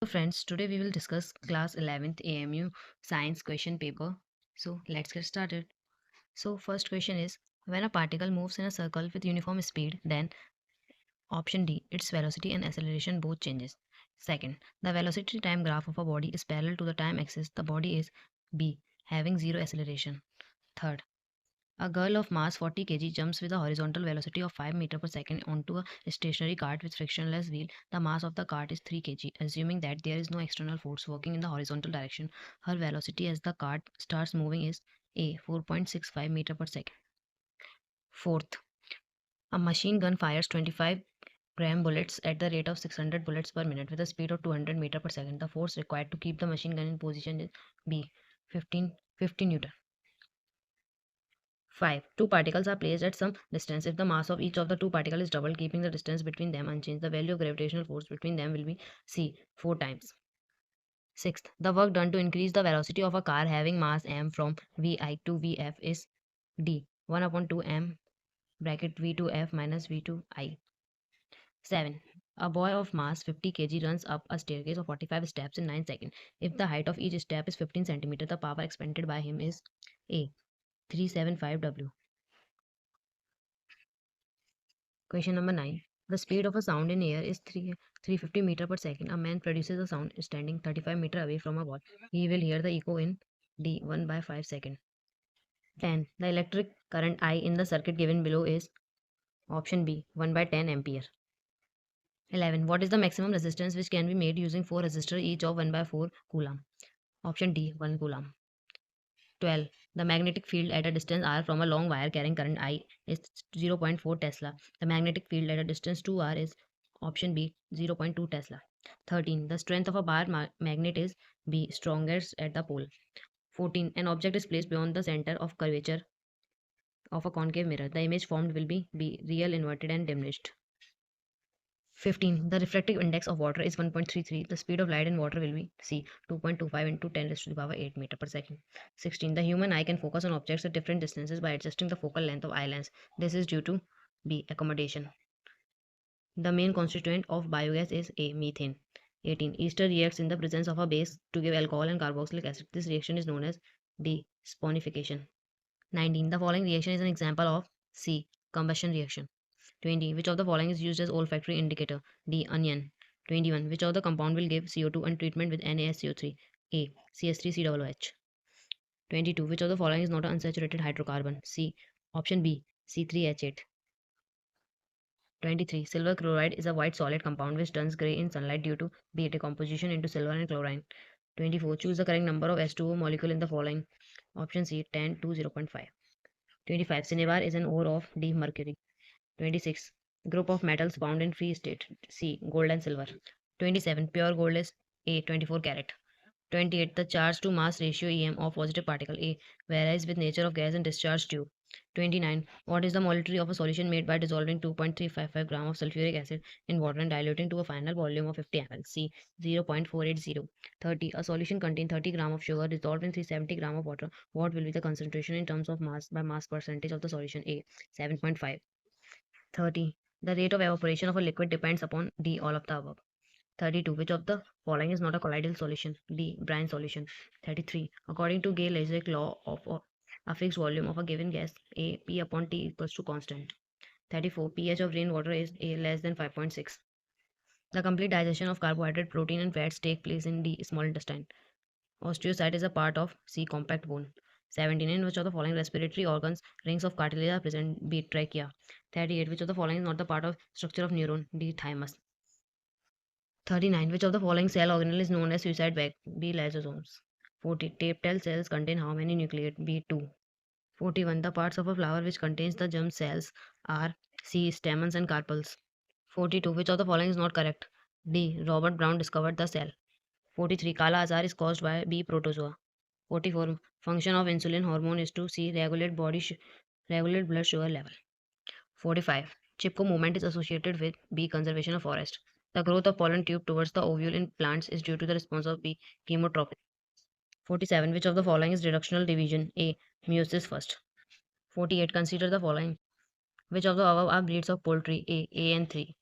Friends, today we will discuss class 11th AMU science question paper. So let's get started. So first question is, when a particle moves in a circle with uniform speed, then option D, its velocity and acceleration both changes. Second, the velocity time graph of a body is parallel to the time axis. The body is B, having zero acceleration. Third, a girl of mass 40 kg jumps with a horizontal velocity of 5 meter per second onto a stationary cart with frictionless wheel. The mass of the cart is 3 kg. Assuming that there is no external force working in the horizontal direction, her velocity as the cart starts moving is A 4.65 meter per second. Fourth, a machine gun fires 25 gram bullets at the rate of 600 bullets per minute with a speed of 200 meter per second. The force required to keep the machine gun in position is B 50 Newton. 5. Two particles are placed at some distance. If the mass of each of the two particles is doubled, keeping the distance between them unchanged, the value of gravitational force between them will be C 4 times. Sixth, the work done to increase the velocity of a car having mass m from Vi to Vf is D 1 upon 2 m bracket V to F minus V to I. 7. A boy of mass 50 kg runs up a staircase of 45 steps in 9 seconds. If the height of each step is 15 cm, the power expended by him is A 375 W. Question number 9. The speed of a sound in air is 350 meter per second. A man produces a sound standing 35 meter away from a wall. He will hear the echo in D 1 by 5 seconds. 10. The electric current I in the circuit given below is option B 1 by 10 ampere. 11. What is the maximum resistance which can be made using 4 resistors each of 1 by 4 coulomb? Option D 1 coulomb. 12. The magnetic field at a distance r from a long wire carrying current I is 0.4 Tesla. The magnetic field at a distance 2r is option B 0.2 Tesla. 13. The strength of a bar magnet is B, strongest at the pole. 14. An object is placed beyond the center of curvature of a concave mirror. The image formed will be B, real, inverted and diminished. 15. The refractive index of water is 1.33. The speed of light in water will be C 2.25 into 10 raised to the power 8 meter per second. 16. The human eye can focus on objects at different distances by adjusting the focal length of eye lens. This is due to B. Accommodation. The main constituent of biogas is A. Methane. 18. Ester reacts in the presence of a base to give alcohol and carboxylic acid. This reaction is known as D. Saponification. 19. The following reaction is an example of C. Combustion reaction. 20. Which of the following is used as olfactory indicator? D. Onion. 21. Which of the compound will give CO2 on treatment with NaSCO3? A. CS3COOH. 22. Which of the following is not an unsaturated hydrocarbon? C. Option B. C3H8. 23. Silver chloride is a white solid compound which turns grey in sunlight due to B. Decomposition into silver and chlorine. 24. Choose the correct number of H2O molecule in the following. Option C. 10 to 0.5. 25. Cinnabar is an ore of D. Mercury. 26. Group of metals found in free state. C. Gold and silver. 27. Pure gold is A. 24 carat. 28. The charge to mass ratio EM of positive particle A varies with nature of gas and discharge tube. 29. What is the molarity of a solution made by dissolving 2.355 gram of sulfuric acid in water and diluting to a final volume of 50 ml? C. 0.480. 30. A solution contains 30 gram of sugar dissolved in 370 gram of water. What will be the concentration in terms of mass by mass percentage of the solution? A. 7.5. 30. The rate of evaporation of a liquid depends upon D. All of the above. 32. Which of the following is not a colloidal solution? D. Brine solution. 33. According to Gay-Lussac law of a fixed volume of a given gas, A P upon T equals to constant. 34. pH of rainwater is A less than 5.6. The complete digestion of carbohydrate, protein and fats take place in D. Small intestine. Osteocyte is a part of C. Compact bone. 17. In which of the following respiratory organs rings of cartilage are present? B. Trachea. 38. Which of the following is not the part of structure of neuron? D. Thymus. 39. Which of the following cell organelle is known as suicide bag? B. Lysosomes. 40. Tapetal cells contain how many nucleates? B. 2. 41. The parts of a flower which contains the germ cells are C. Stamens and carpels. 42. Which of the following is not correct? D. Robert Brown discovered the cell. 43. Kala azar is caused by B. Protozoa. 44. Function of insulin hormone is to C. Regulate regulate blood sugar level. 45. Chipko movement is associated with B. Conservation of forest. The growth of pollen tube towards the ovule in plants is due to the response of B. Chemotropin. 47. Which of the following is reductional division? A. Meiosis first. 48. Consider the following. Which of the above are breeds of poultry? A and 3.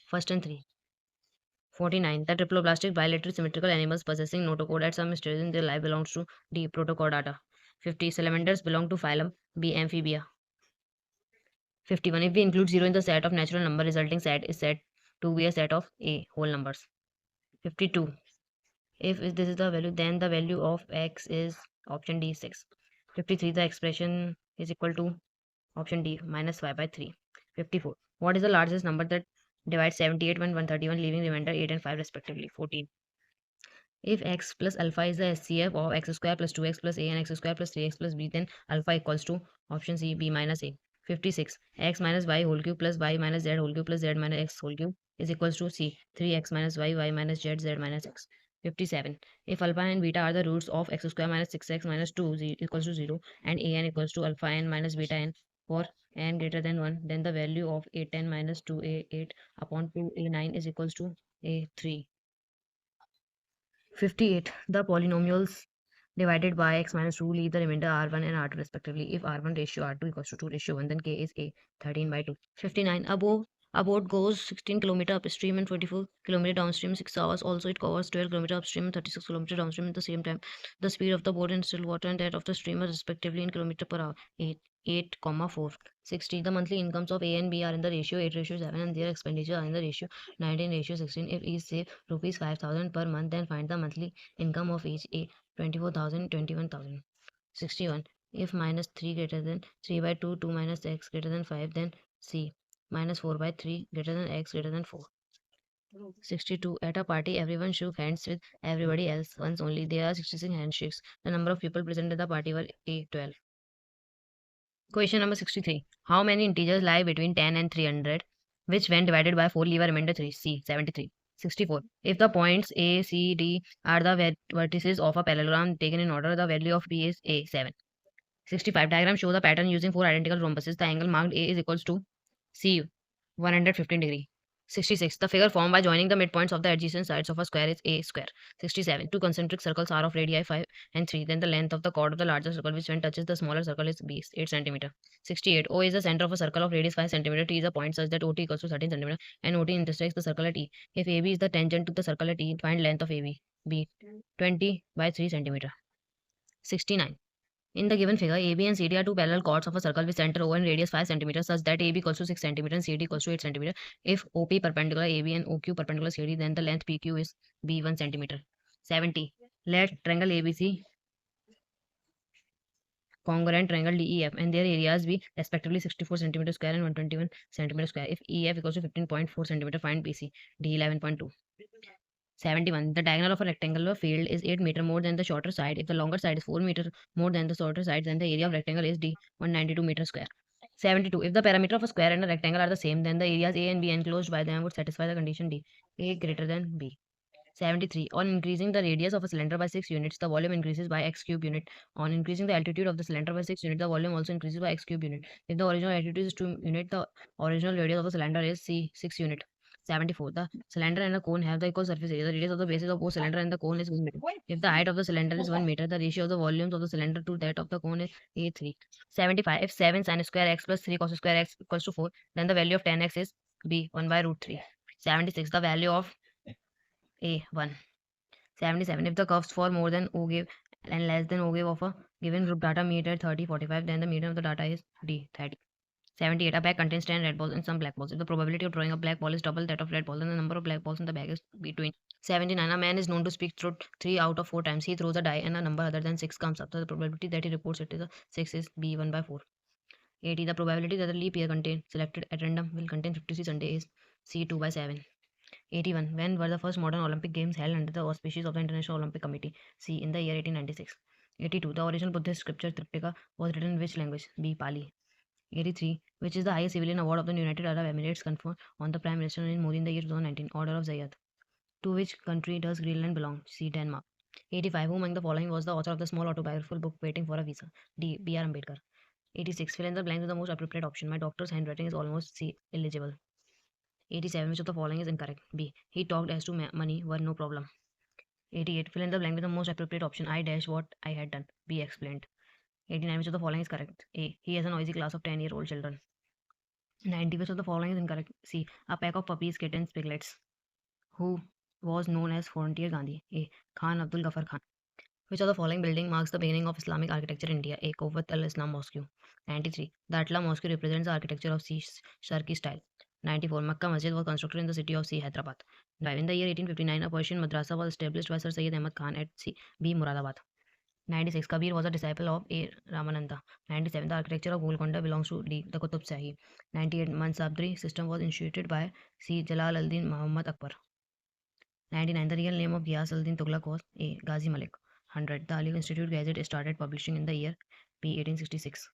First and 3. 49. The triploblastic bilateral symmetrical animals possessing notochord at some stages in their life belongs to D. Protochordata. 50. Salamanders belong to phylum B. Amphibia. 51. If we include 0 in the set of natural number, resulting set is said to be a set of A whole numbers. 52. If this is the value, then the value of x is option D 6. 53. The expression is equal to option D minus 5 by 3. 54. What is the largest number that divides 78 and 131, leaving remainder 8 and 5 respectively? 14. If x plus alpha is the SCF of x square plus 2x plus a and x square plus 3x plus b, then alpha equals to option C b minus a. 56. X minus y whole cube plus y minus z whole cube plus z minus x whole cube is equals to C 3x minus y minus z minus x. 57. If alpha and beta are the roots of x square minus 6x minus 2 equals to 0 and a n equals to alpha n minus beta n for n greater than 1, then the value of a10 minus 2a8 upon 2a9 is equals to a3. 58. The polynomials divided by x minus 2 leave the remainder r1 and r2 respectively. If r1 ratio r2 equals to 2 ratio 1, then k is a 13 by 2. 59. A boat goes 16 km upstream and 24 km downstream 6 hours. Also, it covers 12 km upstream and 36 km downstream at the same time. The speed of the boat in still water and that of the stream are respectively in km per hour. 8,4. 60. The monthly incomes of A and B are in the ratio 8:7 and their expenditures are in the ratio 19:16. If each save rupees 5,000 per month, then find the monthly income of each A 24,000, 21,000. 61. If minus 3 greater than 3 by 2, 2 minus x greater than 5, then C minus 4 by 3 greater than x greater than 4. 62. At a party, everyone shook hands with everybody else once only. There are 66 handshakes. The number of people present at the party were A 12. Question number 63. How many integers lie between 10 and 300, which when divided by 4 leave a remainder 3? C. 73. 64. If the points A, C, D are the vertices of a parallelogram taken in order, the value of B is A. 7. 65. Diagram show the pattern using 4 identical rhombuses. The angle marked A is equals to C. 115 degree. 66. The figure formed by joining the midpoints of the adjacent sides of a square is A square. 67. Two concentric circles are of radii 5 and 3. Then the length of the chord of the larger circle which when touches the smaller circle is B 8 cm. 68. O is the center of a circle of radius 5 cm. T is a point such that OT equals to 13 cm and OT intersects the circle at E. If AB is the tangent to the circle at E, find length of AB. B 20 by 3 cm. 69. In the given figure, AB and CD are two parallel chords of a circle with center O and radius 5 cm such that AB equals to 6 cm and CD equals to 8 cm. If OP perpendicular AB and OQ perpendicular CD, then the length PQ is B 1 cm. 70. Let triangle ABC congruent triangle DEF and their areas be respectively 64 cm square and 121 cm square. If EF equals to 15.4 cm, find BC D 11.2. 71. The diagonal of a rectangular field is 8 meter more than the shorter side. If the longer side is 4 meter more than the shorter side, then the area of rectangle is D 192 meter square. 72. If the perimeter of a square and a rectangle are the same, then the areas A and B enclosed by them would satisfy the condition D, A greater than B. 73. On increasing the radius of a cylinder by 6 units, the volume increases by x cube unit. On increasing the altitude of the cylinder by 6 units, the volume also increases by x cube unit. If the original altitude is 2 unit, the original radius of the cylinder is C 6 unit. 74. The cylinder and the cone have the equal surface area. The radius of the bases of both cylinder and the cone is 1 meter. If the height of the cylinder is 1 meter, the ratio of the volumes of the cylinder to that of the cone is A3. 75. If 7 sin square x plus 3 cos square x equals to 4, then the value of tan x is B 1 by root 3. 76. The value of A 1. 77. If the curves for more than O give and less than O give of a given group data meet at 30, 45, then the median of the data is D 30. 78. A bag contains 10 red balls and some black balls. If the probability of drawing a black ball is double that of red ball, then the number of black balls in the bag is between 79. A man is known to speak truth 3 out of 4 times. He throws a die and a number other than 6 comes up. So the probability that he reports it is a 6 is B 1 by 4. 80. The probability that the leap year contained selected at random will contain 53 Sunday is C 2 by 7. 81. When were the first modern Olympic Games held under the auspices of the International Olympic Committee? C. In the year 1896. 82. The original Buddhist scripture Tripitaka was written in which language? B. Pali. 83. Which is the highest civilian award of the United Arab Emirates conferred on the Prime Minister in Modi in the year 2019? Order of Zayed. To which country does Greenland belong? C. Denmark. 85. Who among the following was the author of the small autobiographical book Waiting for a Visa? D. B. R. Ambedkar. 86. Fill in the blanks with the most appropriate option. My doctor's handwriting is almost C. Illegible. 87. Which of the following is incorrect? B. He talked as to money were no problem. 88. Fill in the blank with the most appropriate option. I dash what I had done. B. Explained. 89. Which of the following is correct? A. He has a noisy class of 10-year-old children. 90. Which of the following is incorrect? C. A pack of puppies, kittens, piglets. Who was known as Frontier Gandhi? A. Khan Abdul Ghaffar Khan. Which of the following building marks the beginning of Islamic architecture in India? A. Quwwat al-Islam Mosque. 93. The Atla Mosque represents the architecture of Sharqi style. 94. Makkah Masjid was constructed in the city of C. Hyderabad. 95. In the year 1859, a Persian madrasa was established by Sir Syed Ahmad Khan at B. Muradabad. 96. Kabir was a disciple of A. Ramananda. 97. The architecture of Golconda belongs to D. The Qutub Shahi. 98. Mansabdari system was instituted by C. Jalal al-Din Muhammad Akbar. 99. The real name of Ghiyas al-Din Tughlaq was A. Ghazi Malik. 100. The Ali Institute Gazette started publishing in the year B. 1866.